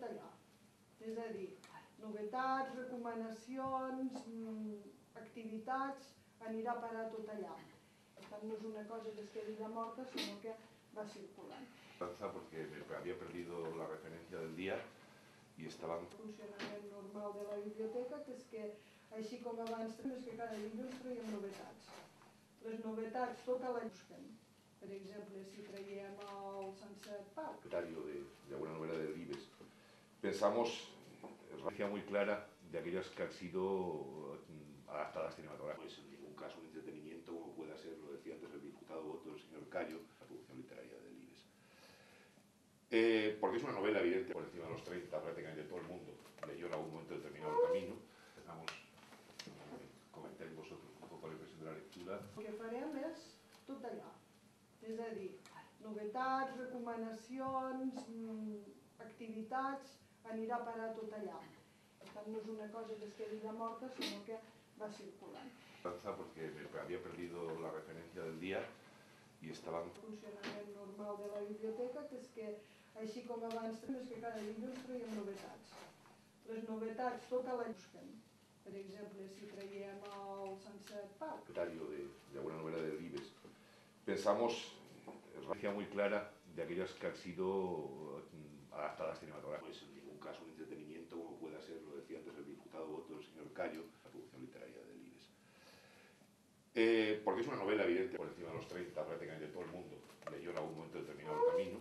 allà. És a dir, novetats, recomanacions, activitats, anirà a parar tot allà. Per tant, no és una cosa que es quedi de morta, sinó que va circulant. Porque me había perdido la referencia del día y estaban... El funcionament normal de la biblioteca, que és que, així com abans, és que cada dilluns traiem novetats. Les novetats tota la busquem. Per exemple, si traiem el Sunset Park. De alguna novela de Delibes. Pensamos, referencia muy clara de aquellas que han sido adaptadas cinematográficamente. No es en ningún caso un entretenimiento como pueda ser, lo decía antes el diputado voto del señor Cayo, la producción literaria de Delibes. Porque es una novela evidente, por encima de los 30, prácticamente todo el mundo leyó en algún momento determinado el camino. Comentéis vosotros un poco la impresión de la lectura. El que farem és tot allà. És a dir, novetats, recomanacions, activitats, anirà a parar tot allà. Per tant, no és una cosa que es quedi de morta, sinó que va circulant. Porque me había perdido la referencia del día y estaban... El funcionament normal de la biblioteca, que és que, així com abans, és que cada dilluns traiem novetats. Les novetats tota la busquem. Per exemple, si traiem el Sunset Park. De alguna novela de Delibes. Pensamos, referencia muy clara de aquellas que han sido adaptadas cinematográficamente. No es en ningún caso un entretenimiento como pueda ser, lo decía antes el diputado voto del señor Cayo, la producción literaria de Delibes. Porque es una novela evidente, por encima de los 30, prácticamente todo el mundo leyó en algún momento determinado el camino.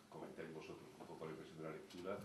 Comentéis vosotros un poco la impresión de la lectura.